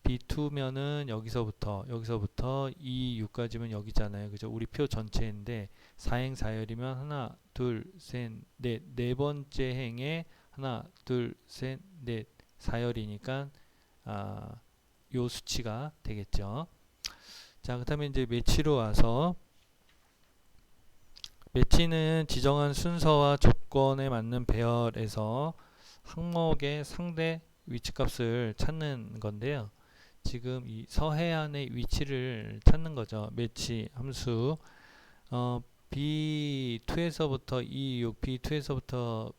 B2면은 여기서부터 E6까지면 여기잖아요. 그죠? 우리 표 전체인데 사행사열이면 하나, 둘, 셋, 넷, 네 번째 행에 하나, 둘, 셋, 넷, 사열이니까 요 수치가 되겠죠. 자, 그다음에 이제 매치로 와서 매치는 지정한 순서와 조건에 맞는 배열에서 항목의 상대 위치값을 찾는 건데요. 지금 이 서해안의 위치를 찾는 거죠. 매치 함수 B2에서부터 E6, B2에서부터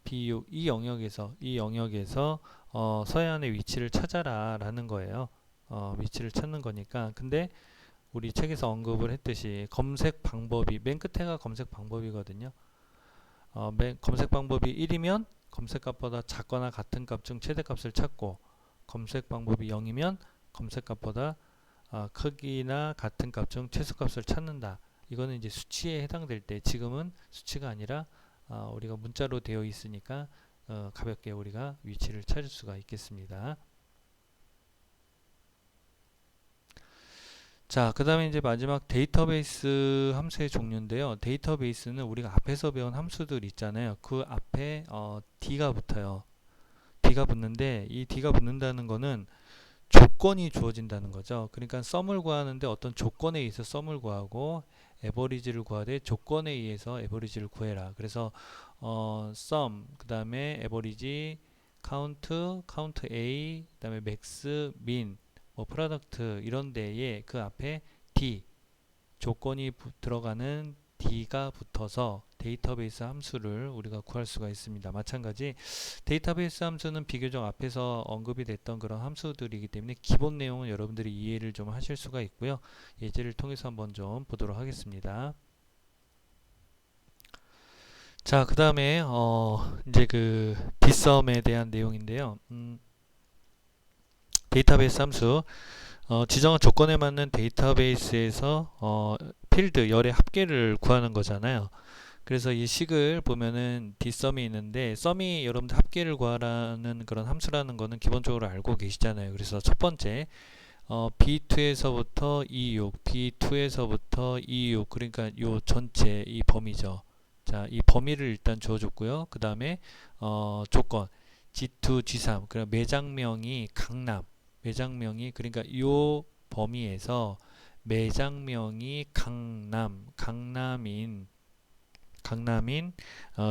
B6 이 영역에서 서해안의 위치를 찾아라 라는 거예요. 위치를 찾는 거니까. 근데 우리 책에서 언급을 했듯이 검색 방법이 맨 끝에가 검색 방법이거든요. 검색 방법이 1이면 검색값보다 작거나 같은 값 중 최대값을 찾고, 검색 방법이 0이면 검색값보다 크기나 같은 값 중 최소값을 찾는다. 이거는 이제 수치에 해당될 때, 지금은 수치가 아니라 우리가 문자로 되어 있으니까 가볍게 우리가 위치를 찾을 수가 있겠습니다. 자, 그 다음에 이제 마지막 데이터베이스 함수의 종류인데요. 데이터베이스는 우리가 앞에서 배운 함수들 있잖아요. 그 앞에 D가 붙어요. D가 붙는데 이 D가 붙는다는 거는 조건이 주어진다는 거죠. 그러니까 썸을 구하는데 어떤 조건에 의해서 썸을 구하고 에버리지를 구하되 조건에 의해서 에버리지를 구해라. 그래서 썸, 그 다음에 에버리지, 카운트 A, 그 다음에 맥스, 민, 프로덕트 이런 데에 그 앞에 D 조건이 들어가는 D가 붙어서 데이터베이스 함수를 우리가 구할 수가 있습니다. 마찬가지 데이터베이스 함수는 비교적 앞에서 언급이 됐던 그런 함수들이기 때문에 기본 내용은 여러분들이 이해를 좀 하실 수가 있고요. 예제를 통해서 한번 좀 보도록 하겠습니다. 자, 그 다음에 이제 그 dsum에 대한 내용인데요. 데이터베이스 함수 지정한 조건에 맞는 데이터베이스에서 필드 열의 합계를 구하는 거잖아요. 그래서 이 식을 보면은 dsum이 있는데 썸이 여러분들 합계를 구하라는 그런 함수라는 거는 기본적으로 알고 계시잖아요. 그래서 첫 번째 B2에서부터 E6, B2에서부터 E6 그러니까 요 전체 이 범위죠. 자, 이 범위를 일단 주어줬고요. 그 다음에 조건 G2, G3 그럼 매장명이 강남 매장명이 그러니까 요 범위에서 매장명이 강남인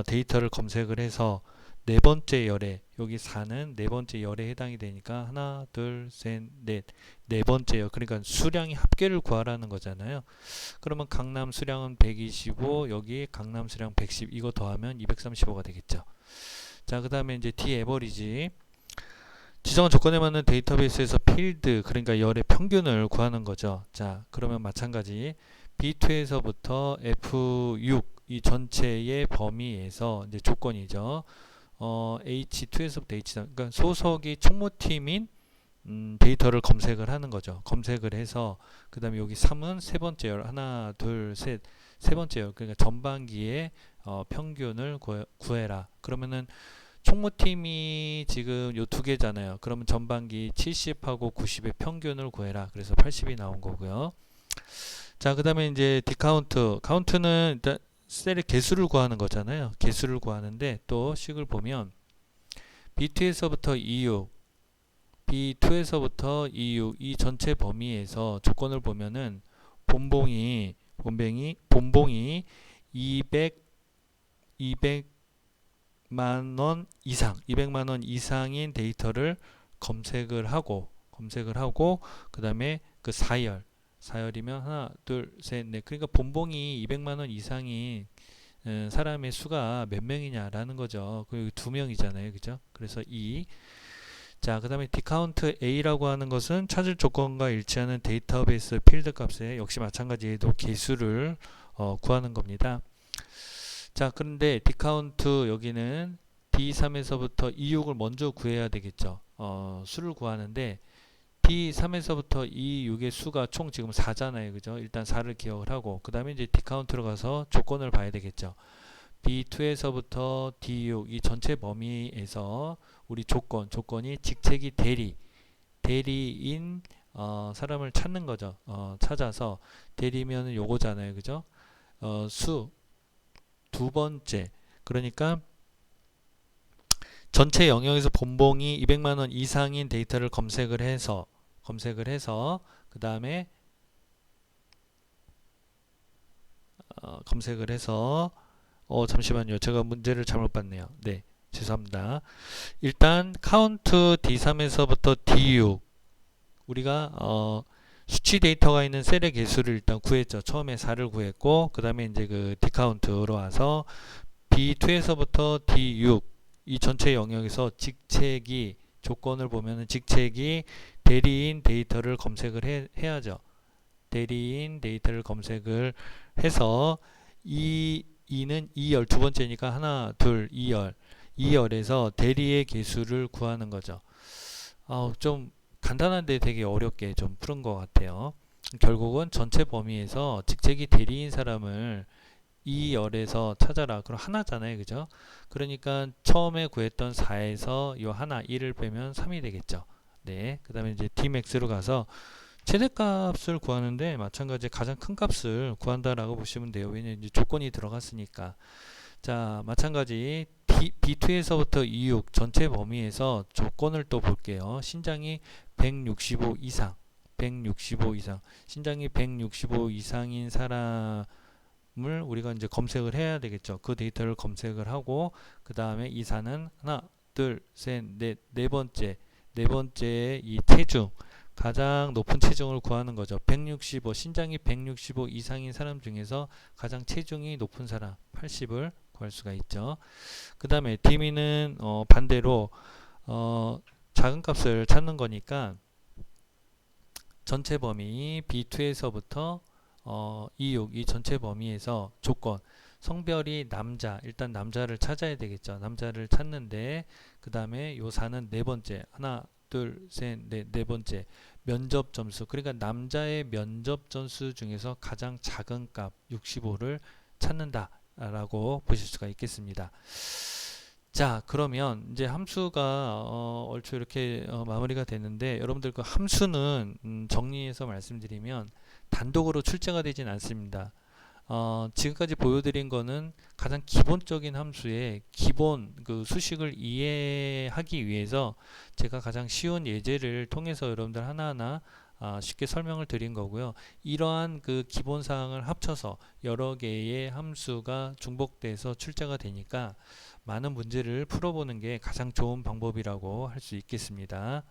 데이터를 검색을 해서 네 번째 열에 여기 4는 네 번째 열에 해당이 되니까 하나 둘셋넷 네 번째 열 그러니까 수량이 합계를 구하라는 거잖아요. 그러면 강남 수량은 125 여기 강남 수량 110 이거 더하면 235가 되겠죠. 자, 그 다음에 이제 D 에버리지 지정한 조건에 맞는 데이터베이스에서 필드 그러니까 열의 평균을 구하는 거죠. 자, 그러면 마찬가지 B2에서부터 F6 이 전체의 범위에서 이제 조건이죠. H2에서부터 H3 그러니까 소속이 총무팀인 데이터를 검색을 하는 거죠. 검색을 해서 그 다음에 여기 3은 세 번째 열 하나 둘 셋 세 번째 열 그러니까 전반기의 평균을 구해라. 그러면은 총무팀이 지금 요 두 개잖아요. 그러면 전반기 70하고 90의 평균을 구해라. 그래서 80이 나온 거고요. 자, 그 다음에 이제 카운트는 일단 셀의 개수를 구하는 거잖아요. 개수를 구하는데 또 식을 보면 B2에서부터 E6 B2에서부터 E6 이 전체 범위에서 조건을 보면은 본봉이 200만원 이상인 데이터를 검색을 하고 그 다음에 그 사열이면 하나 둘셋넷 그러니까 본봉이 200만원 이상인 사람의 수가 몇 명이냐라는 거죠. 그 2명이잖아요. 그죠? 그래서 자, 그 다음에 디카운트 A라고 하는 것은 찾을 조건과 일치하는 데이터베이스 필드 값에 역시 마찬가지로 개수를 구하는 겁니다. 자, 그런데 dcount 여기는 D3에서부터 E6을 먼저 구해야 되겠죠. 수를 구하는데 D3에서부터 E6의 수가 총 지금 4잖아요. 그죠? 일단 4를 기억을 하고 그 다음에 이제 dcount로 가서 조건을 봐야 되겠죠. B2에서부터 D6 이 전체 범위에서 우리 조건이 직책이 대리인 사람을 찾는 거죠. 찾아서 대리면은 요거잖아요. 그죠? 수 두 번째 그러니까 전체 영역에서 본봉이 200만 원 이상인 데이터를 검색을 해서 그 다음에 검색을 해서 잠시만요. 제가 문제를 잘못 봤네요. 네, 죄송합니다. 일단 카운트 D3에서부터 D6 우리가 수치 데이터가 있는 셀의 개수를 일단 구했죠. 처음에 4를 구했고 그 다음에 이제 그 dcount로 와서 B2에서부터 D6 이 전체 영역에서 직책이 조건을 보면은 직책이 대리인 데이터를 검색을 해야죠. 대리인 데이터를 검색을 해서 이는 2열 두 번째니까 하나 둘 2열에서 대리의 개수를 구하는 거죠. 좀 간단한데 되게 어렵게 좀 푸는 것 같아요. 결국은 전체 범위에서 직책이 대리인 사람을 2열에서 찾아라. 그럼 하나잖아요. 그죠? 그러니까 처음에 구했던 4에서 요 하나 1을 빼면 3이 되겠죠. 네. 그 다음에 이제 Dmax로 가서 최대값을 구하는데 마찬가지 가장 큰 값을 구한다라고 보시면 돼요. 왜냐면 이제 조건이 들어갔으니까. 자, 마찬가지 B2에서부터 E6 전체 범위에서 조건을 또 볼게요. 신장이 165 이상, 신장이 165 이상인 사람을 우리가 이제 검색을 해야 되겠죠. 그 데이터를 검색을 하고 그 다음에 이사는 하나, 둘, 셋, 네 번째 이 체중 가장 높은 체중을 구하는 거죠. 165 신장이 165 이상인 사람 중에서 가장 체중이 높은 사람 80을 구할 수가 있죠. 그 다음에 디미는 반대로 작은 값을 찾는 거니까 전체 범위 B2에서부터 E6 이 전체 범위에서 조건 성별이 남자 일단 남자를 찾아야 되겠죠. 남자를 찾는데 그 다음에 요 4는 네 번째 하나 둘 셋 네 번째 면접 점수 그러니까 남자의 면접 점수 중에서 가장 작은 값 65를 찾는다 라고 보실 수가 있겠습니다. 자, 그러면 이제 함수가 얼추 이렇게 마무리가 되는데 여러분들 그 함수는 정리해서 말씀드리면 단독으로 출제가 되진 않습니다. 지금까지 보여드린 거는 가장 기본적인 함수의 기본 그 수식을 이해하기 위해서 제가 가장 쉬운 예제를 통해서 여러분들 하나하나 쉽게 설명을 드린 거고요. 이러한 그 기본 사항을 합쳐서 여러 개의 함수가 중복돼서 출제가 되니까 많은 문제를 풀어보는 게 가장 좋은 방법이라고 할 수 있겠습니다.